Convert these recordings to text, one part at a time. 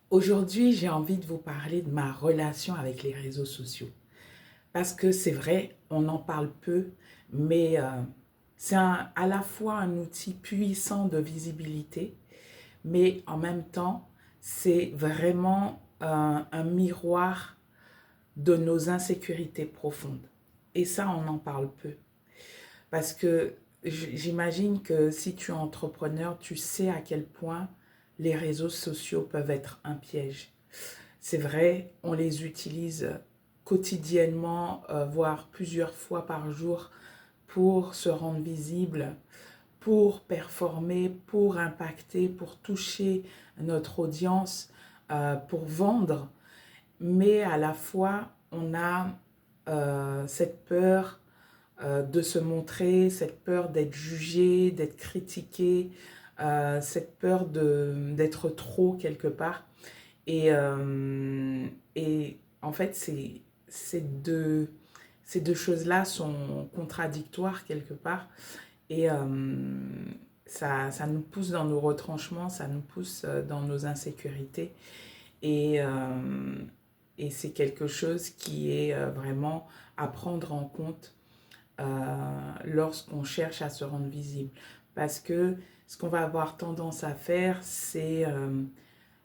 Aujourd'hui, j'ai envie de vous parler de ma relation avec les réseaux sociaux. Parce que c'est vrai, on en parle peu, mais c'est à la fois un outil puissant de visibilité, mais en même temps, c'est vraiment un miroir de nos insécurités profondes. Et ça, on en parle peu. Parce que j'imagine que si tu es entrepreneur, tu sais à quel point les réseaux sociaux peuvent être un piège. C'est vrai, on les utilise quotidiennement, voire plusieurs fois par jour pour se rendre visible, pour performer, pour impacter, pour toucher notre audience, pour vendre. Mais à la fois, on a cette peur de se montrer, cette peur d'être jugé, d'être critiqué, cette peur d'être trop quelque part. Et en fait, ces deux choses-là sont contradictoires quelque part. Et ça nous pousse dans nos retranchements, ça nous pousse dans nos insécurités. Et, euh, et c'est quelque chose qui est vraiment à prendre en compte lorsqu'on cherche à se rendre visible. Parce que ce qu'on va avoir tendance à faire, c'est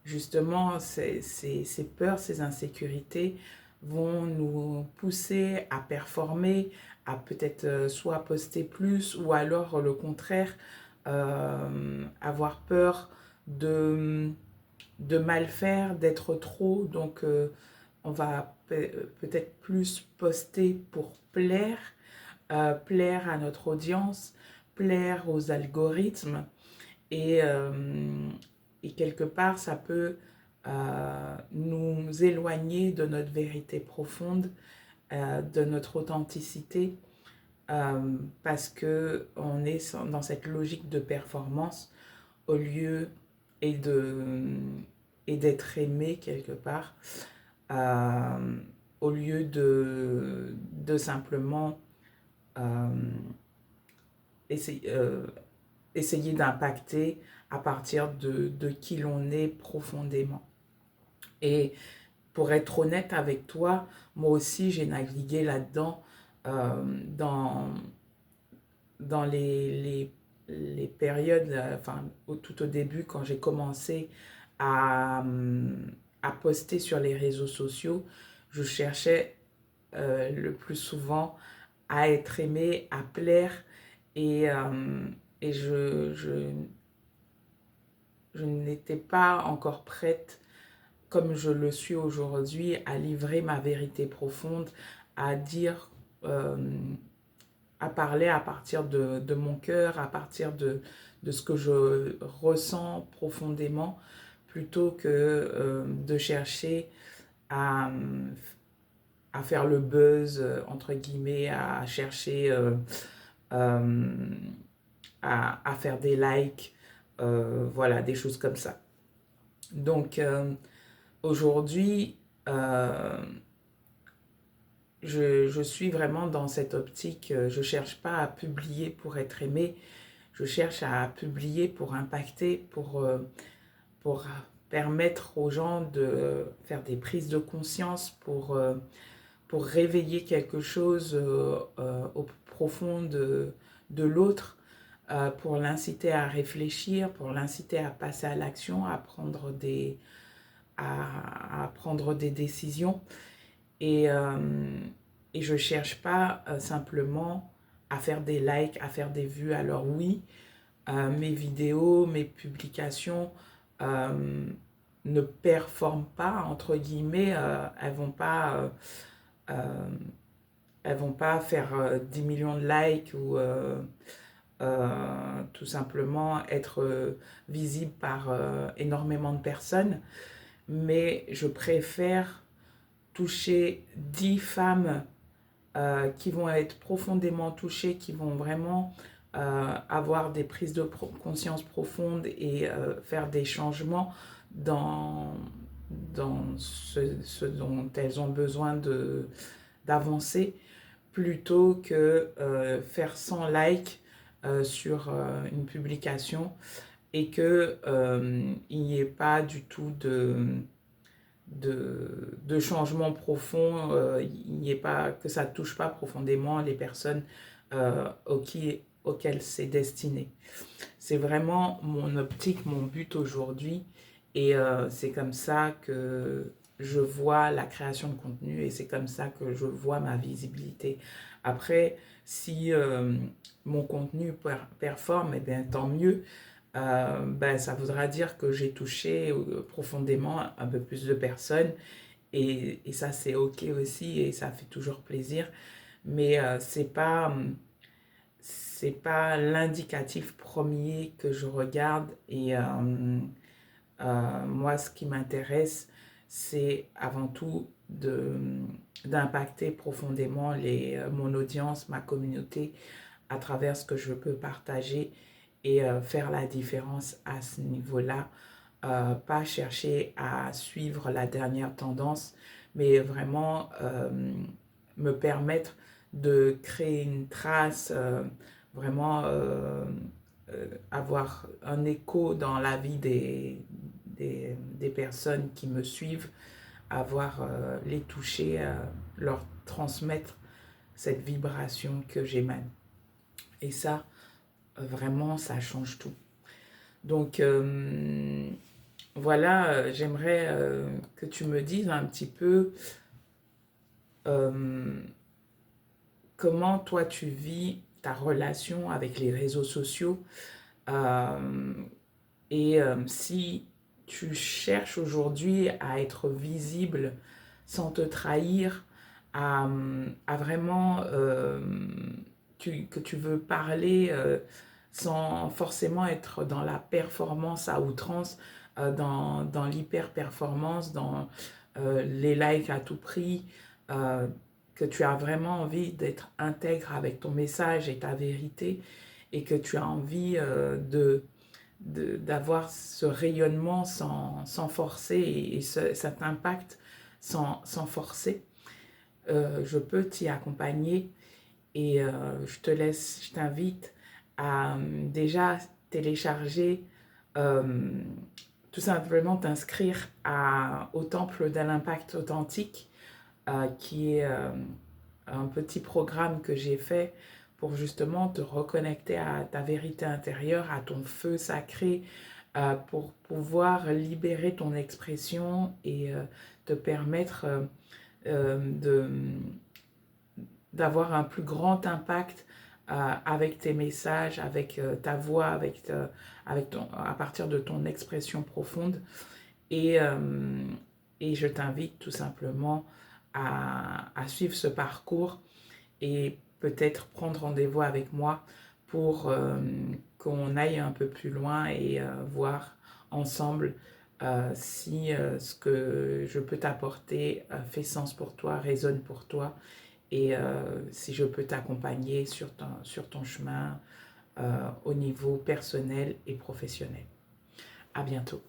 justement ces peurs, ces insécurités vont nous pousser à performer, à peut-être soit poster plus ou alors le contraire, avoir peur de, de mal faire, d'être trop. Donc on va peut-être plus poster pour plaire, plaire à notre audience, plaire aux algorithmes. Et, euh, et quelque part, ça peut nous éloigner de notre vérité profonde, de notre authenticité, parce que on est dans cette logique de performance au lieu et de et d'être aimé quelque part, euh, au lieu de simplement euh, essayer, essayer d'impacter à partir de qui l'on est profondément. Et pour être honnête avec toi, moi aussi j'ai navigué là-dedans dans, dans les périodes, enfin tout au début quand j'ai commencé à, à poster sur les réseaux sociaux, je cherchais le plus souvent à être aimé, à plaire et, et je n'étais pas encore prête, comme je le suis aujourd'hui, à livrer ma vérité profonde, à dire, euh, à parler à partir de mon cœur, à partir de ce que je ressens profondément, plutôt que de chercher à, à faire le buzz, entre guillemets, à chercher euh, à faire des likes, voilà, des choses comme ça. Donc aujourd'hui, euh, je suis vraiment dans cette optique, je ne cherche pas à publier pour être aimé, je cherche à publier pour impacter, pour permettre aux gens de faire des prises de conscience, pour réveiller quelque chose au profond de l'autre, pour l'inciter à réfléchir, pour l'inciter à passer à l'action, à prendre des décisions. Et, euh, et je ne cherche pas simplement à faire des likes, à faire des vues. Alors oui, mes vidéos, mes publications euh, ne performent pas, entre guillemets, euh, elles vont pas faire 10 millions de likes ou tout simplement être visible par énormément de personnes, mais je préfère toucher 10 femmes qui vont être profondément touchées, qui vont vraiment avoir des prises de conscience profondes et faire des changements dans, dans ce dont elles ont besoin d'avancer, plutôt que faire 100 likes sur une publication et que il n'y ait pas du tout de changement profond, il n'y ait pas, que ça ne touche pas profondément les personnes auxquelles c'est destiné. C'est vraiment mon optique, mon but aujourd'hui, et c'est comme ça que je vois la création de contenu et c'est comme ça que je vois ma visibilité. Après, si mon contenu performe, eh bien, tant mieux. Ben, ça voudra dire que j'ai touché profondément un peu plus de personnes et ça c'est ok aussi et ça fait toujours plaisir. Mais c'est pas l'indicatif premier que je regarde et moi ce qui m'intéresse c'est avant tout d'impacter profondément mon audience, ma communauté à travers ce que je peux partager et faire la différence à ce niveau-là. Pas chercher à suivre la dernière tendance, mais vraiment me permettre de créer une trace, vraiment avoir un écho dans la vie des personnes qui me suivent, avoir les toucher, leur transmettre cette vibration que j'émane. Et ça, vraiment, ça change tout. Donc, voilà, j'aimerais que tu me dises un petit peu euh, comment toi tu vis ta relation avec les réseaux sociaux euh, et si tu cherches aujourd'hui à être visible sans te trahir, à vraiment que tu veux parler sans forcément être dans la performance à outrance, dans l'hyper-performance, dans les likes à tout prix, euh, que tu as vraiment envie d'être intègre avec ton message et ta vérité et que tu as envie d'avoir ce rayonnement sans forcer et cet impact sans forcer, je peux t'y accompagner et je t'invite à déjà télécharger, euh, tout simplement t'inscrire au Temple de l'Impact Authentique, qui est un petit programme que j'ai fait pour justement te reconnecter à ta vérité intérieure, à ton feu sacré, pour pouvoir libérer ton expression et te permettre de d'avoir un plus grand impact avec tes messages, avec ta voix, à partir de ton expression profonde. Et, euh, et je t'invite tout simplement à suivre ce parcours et peut-être prendre rendez-vous avec moi pour qu'on aille un peu plus loin et voir ensemble si ce que je peux t'apporter fait sens pour toi, résonne pour toi et si je peux t'accompagner sur ton chemin au niveau personnel et professionnel. À bientôt.